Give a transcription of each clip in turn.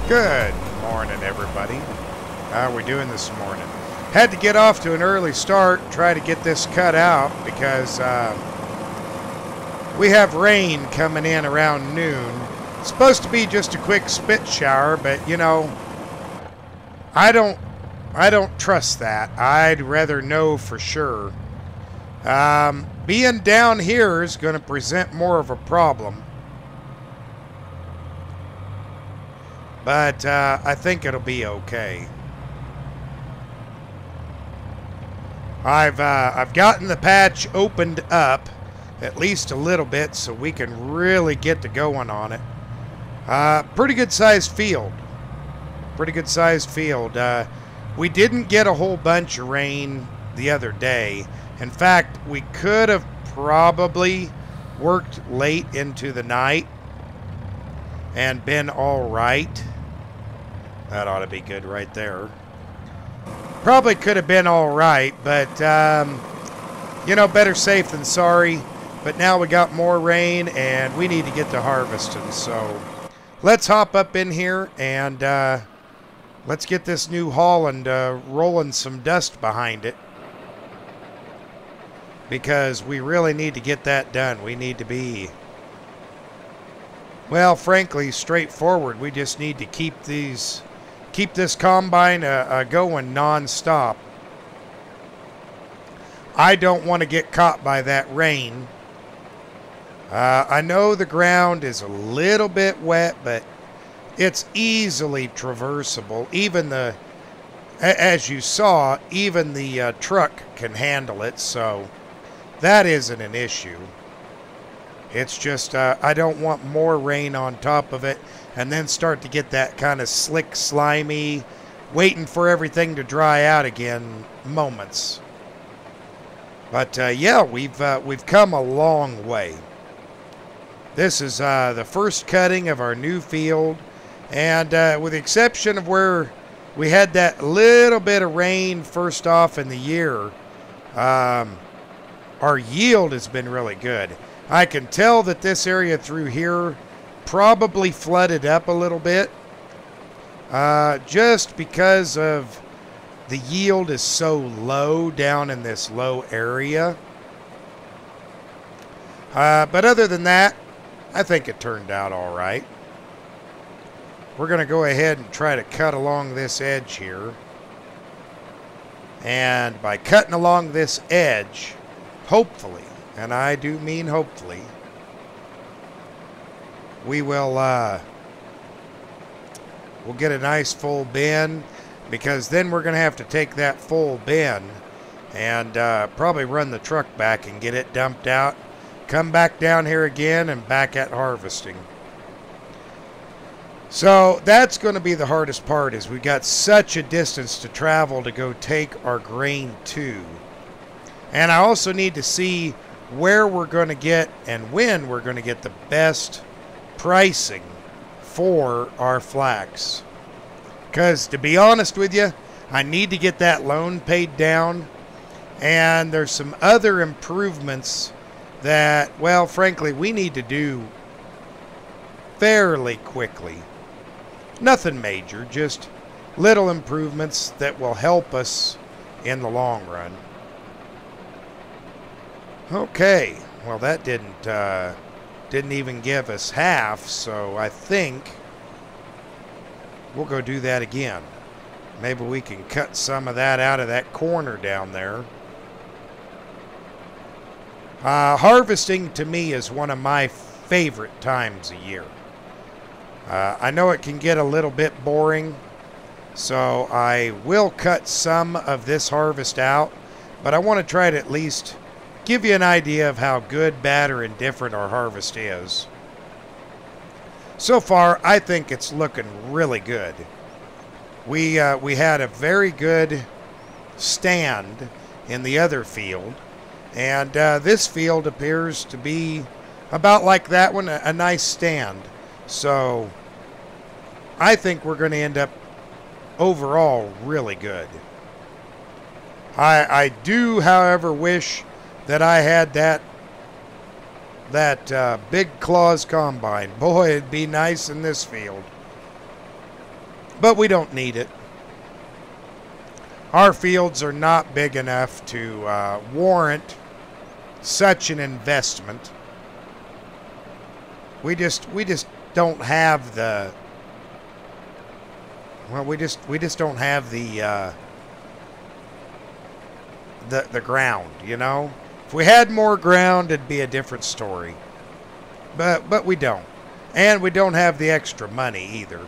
Good morning, everybody. How are we doing this morning? Had to get off to an early start, try to get this cut out because we have rain coming in around noon. It's supposed to be just a quick spit shower, but you know, I don't trust that. I'd rather know for sure. Being down here is going to present more of a problem. But I think it'll be okay. I've gotten the patch opened up at least a little bit so we can really get to going on it. Pretty good sized field. Pretty good sized field. We didn't get a whole bunch of rain the other day. In fact, we could have probably worked late into the night and been all right. That ought to be good right there. Probably could have been all right, but, you know, better safe than sorry. But now we got more rain, and we need to get to harvesting. So let's hop up in here, and let's get this new Holland rolling some dust behind it. Because we really need to get that done. We need to be, well, frankly, straightforward. We just need to keep this combine going non-stop. I don't want to get caught by that rain. I know the ground is a little bit wet, but it's easily traversable. Even as you saw, even the truck can handle it, so that isn't an issue. It's just I don't want more rain on top of it and then start to get that kind of slick, slimy, waiting for everything to dry out again moments. But yeah, we've come a long way. This is the first cutting of our new field, and with the exception of where we had that little bit of rain first off in the year, our yield has been really good. I can tell that this area through here probably flooded up a little bit just because of the yield is so low down in this low area. But other than that, I think it turned out all right. We're going to go ahead and try to cut along this edge here. And by cutting along this edge, hopefully, and I do mean hopefully, we will we'll get a nice full bin, because then we're going to have to take that full bin and probably run the truck back and get it dumped out, come back down here again and back at harvesting. So that's going to be the hardest part, is we've got such a distance to travel to go take our grain to. And I also need to see where we're going to get and when we're going to get the best pricing for our flax. Because to be honest with you, I need to get that loan paid down, and there's some other improvements that, well, frankly, we need to do fairly quickly. Nothing major, just little improvements that will help us in the long run. Okay, well, that didn't even give us half, so I think we'll go do that again. Maybe we can cut some of that out of that corner down there. Harvesting to me is one of my favorite times a year. I know it can get a little bit boring, so I will cut some of this harvest out, but I want to try to at least give you an idea of how good, bad, or indifferent our harvest is. So far, I think it's looking really good. We had a very good stand in the other field, and this field appears to be about like that one, a nice stand. So I think we're going to end up overall really good. I do, however, wish that I had that big claws combine. Boy, it'd be nice in this field. but we don't need it. Our fields are not big enough to warrant such an investment. We just don't have the, well, we just don't have the ground, you know. If we had more ground, it'd be a different story. But we don't. And we don't have the extra money either.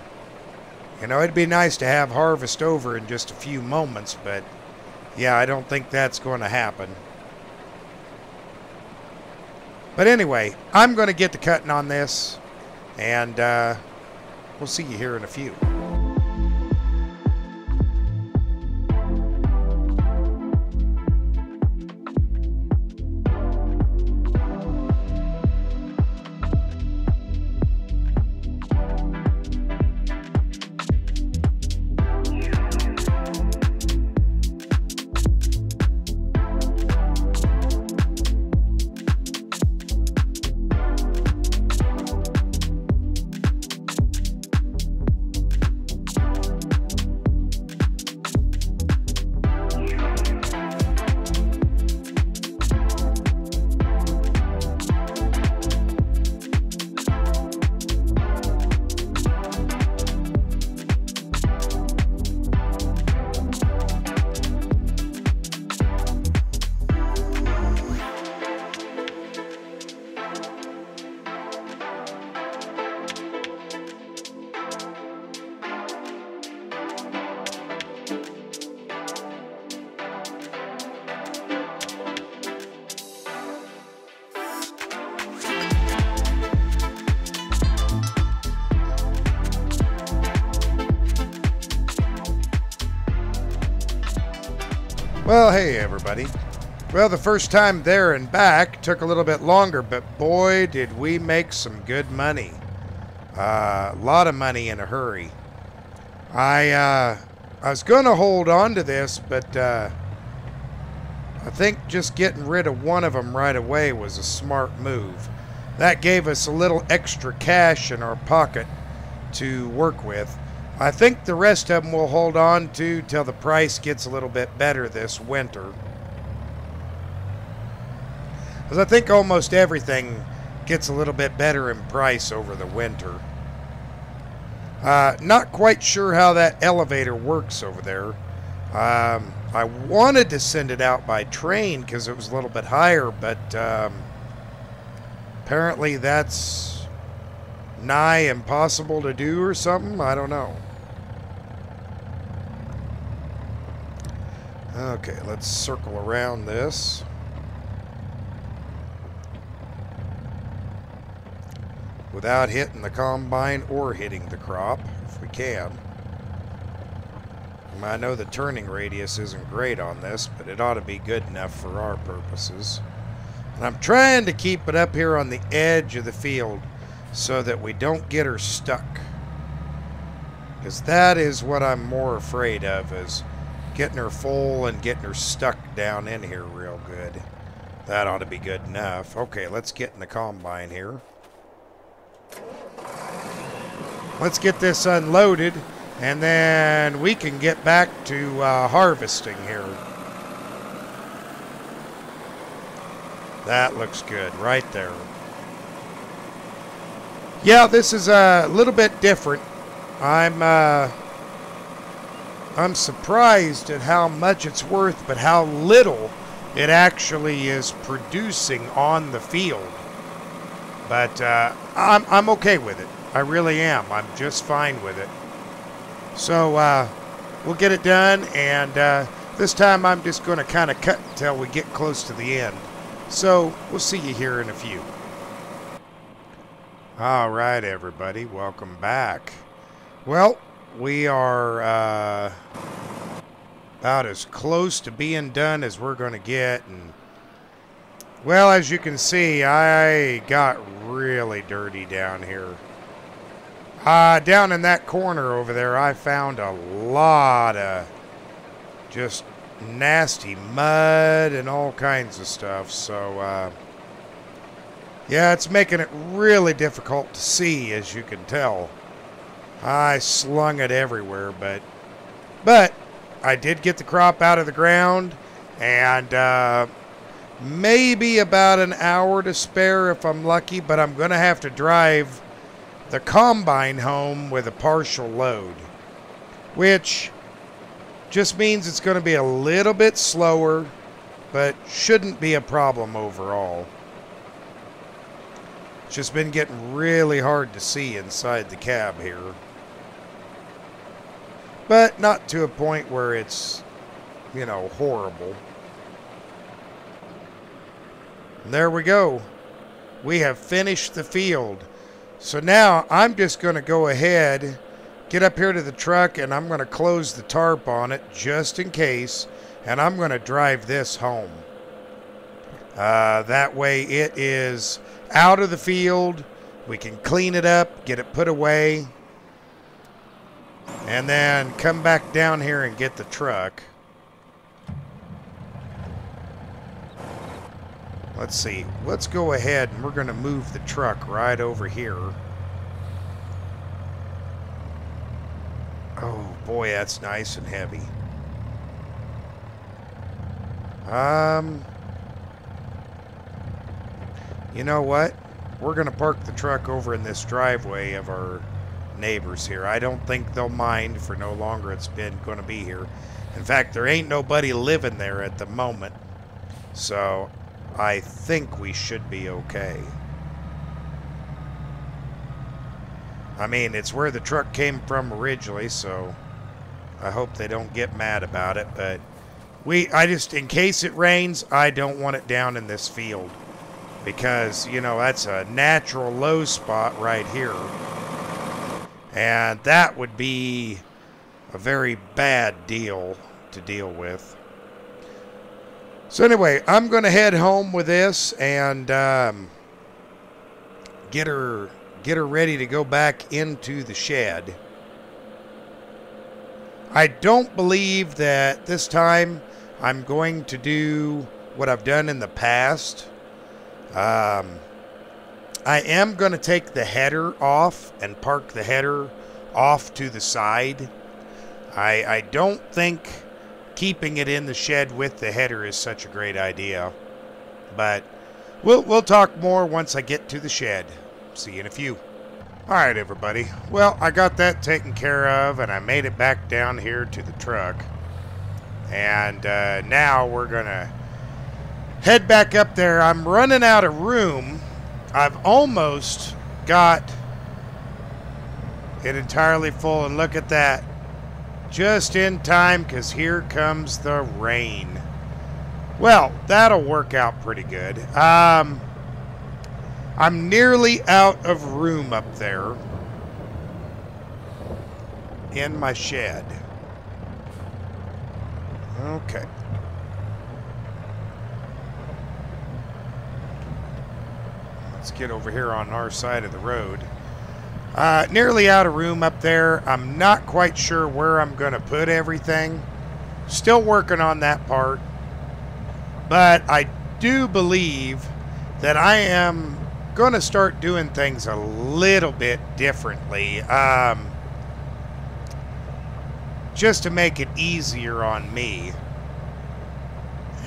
You know, it'd be nice to have harvest over in just a few moments, but yeah, I don't think that's going to happen. But anyway, I'm going to get to cutting on this, and we'll see you here in a few. Well, hey everybody. Well, the first time there and back took a little bit longer, but boy, did we make some good money. A lot of money in a hurry. I was going to hold on to this, but I think just getting rid of one of them right away was a smart move. That gave us a little extra cash in our pocket to work with. I think the rest of them we'll hold on to till the price gets a little bit better this winter. Because I think almost everything gets a little bit better in price over the winter. Not quite sure how that elevator works over there. I wanted to send it out by train because it was a little bit higher, but apparently that's nigh impossible to do or something. I don't know. Okay, let's circle around this. Without hitting the combine or hitting the crop, if we can. I know the turning radius isn't great on this, but it ought to be good enough for our purposes. And I'm trying to keep it up here on the edge of the field so that we don't get her stuck. Because that is what I'm more afraid of, is getting her full and getting her stuck down in here real good. That ought to be good enough. Okay, let's get in the combine here. Let's get this unloaded, and then we can get back to harvesting here. That looks good right there. Yeah, this is a little bit different. I'm surprised at how much it's worth, but how little it actually is producing on the field. But I'm okay with it. I really am. I'm just fine with it. So we'll get it done, and this time I'm just going to kind of cut until we get close to the end. So we'll see you here in a few. All right, everybody, welcome back. Well, we are about as close to being done as we're going to get, and well, as you can see, I got really dirty down here. Down in that corner over there, I found a lot of just nasty mud and all kinds of stuff. So, yeah, it's making it really difficult to see, as you can tell. I slung it everywhere, but I did get the crop out of the ground, and maybe about an hour to spare if I'm lucky, but I'm going to have to drive the combine home with a partial load, which just means it's going to be a little bit slower, but shouldn't be a problem overall. It's just been getting really hard to see inside the cab here. But not to a point where it's, you know, horrible. And there we go. We have finished the field. So now I'm just going to go ahead, get up here to the truck, and I'm going to close the tarp on it just in case. And I'm going to drive this home. That way it is out of the field. We can clean it up, get it put away, and then come back down here and get the truck. Let's see. Let's go ahead and we're going to move the truck right over here. Oh boy, that's nice and heavy. You know what? We're going to park the truck over in this driveway of our neighbors here. I don't think they'll mind for no longer it's been going to be here. In fact, there ain't nobody living there at the moment. So I think we should be okay. I mean, it's where the truck came from originally, so I hope they don't get mad about it. But I just, in case it rains, I don't want it down in this field. Because, you know, that's a natural low spot right here. And that would be a very bad deal to deal with. So anyway, I'm going to head home with this and get her ready to go back into the shed. I don't believe that this time I'm going to do what I've done in the past. I am going to take the header off and park the header off to the side. I don't think keeping it in the shed with the header is such a great idea. But we'll talk more once I get to the shed. See you in a few. Alright everybody, well I got that taken care of and I made it back down here to the truck. And now we're going to head back up there. I'm running out of room. I've almost got it entirely full, and look at that. Just in time, because here comes the rain. Well, that'll work out pretty good. I'm nearly out of room up there in my shed. Okay. Let's get over here on our side of the road. Nearly out of room up there. I'm not quite sure where I'm going to put everything. Still working on that part. But I do believe that I am going to start doing things a little bit differently. Just to make it easier on me.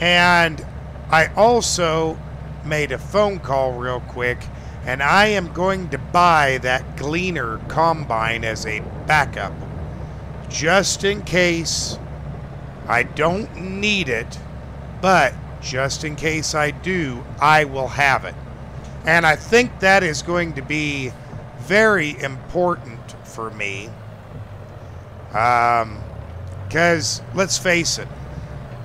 And I also made a phone call real quick, and I am going to buy that Gleaner combine as a backup, just in case I don't need it, but just in case I do, I will have it. And I think that is going to be very important for me, because let's face it,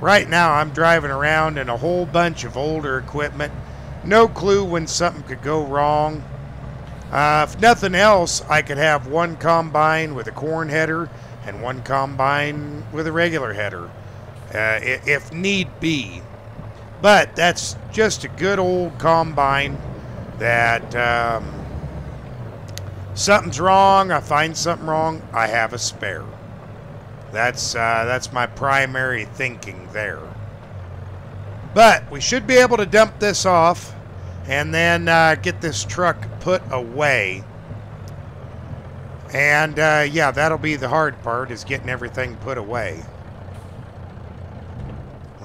right now I'm driving around in a whole bunch of older equipment. No clue when something could go wrong. If nothing else, I could have one combine with a corn header and one combine with a regular header, if need be. But that's just a good old combine that something's wrong, I find something wrong, I have a spare. That's my primary thinking there. But we should be able to dump this off and then get this truck put away. And yeah, that'll be the hard part, is getting everything put away.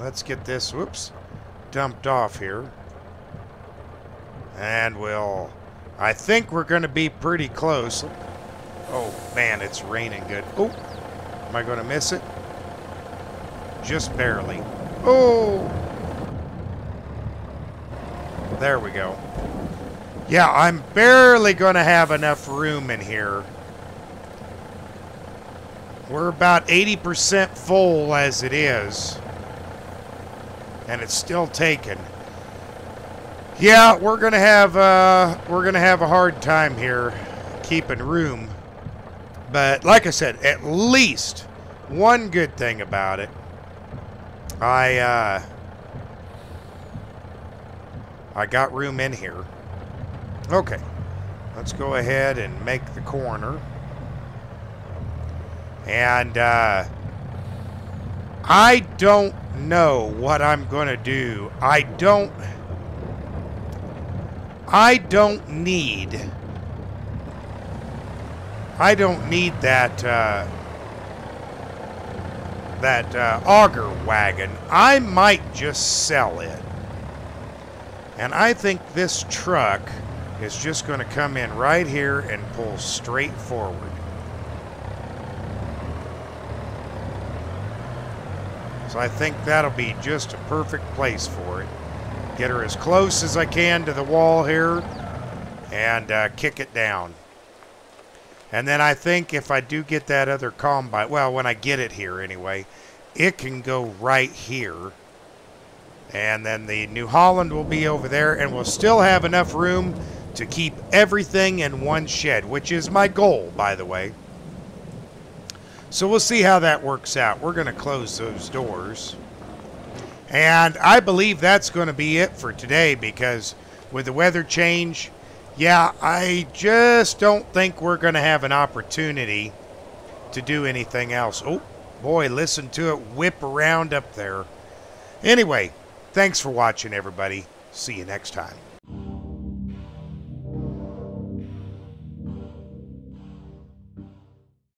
Let's get this, whoops, dumped off here. And I think we're going to be pretty close. Oh, man, it's raining good. Oh, am I going to miss it? Just barely. Oh! There we go. Yeah, I'm barely going to have enough room in here. We're about 80% full as it is. And it's still taken. Yeah, we're gonna have a hard time here keeping room. But like I said, at least one good thing about it, I got room in here. Okay, let's go ahead and make the corner. And I don't know what I'm gonna do. I don't need that auger wagon. I might just sell it. And I think this truck is just going to come in right here and pull straight forward. So I think that'll be just a perfect place for it. Get her as close as I can to the wall here and kick it down. And then I think if I do get that other combine, well, when I get it here anyway, it can go right here. And then the New Holland will be over there, and we'll still have enough room to keep everything in one shed, which is my goal, by the way. So we'll see how that works out. We're going to close those doors. And I believe that's going to be it for today, because with the weather change, yeah, I just don't think we're going to have an opportunity to do anything else. Oh, boy, listen to it whip around up there. Anyway, thanks for watching, everybody. See you next time.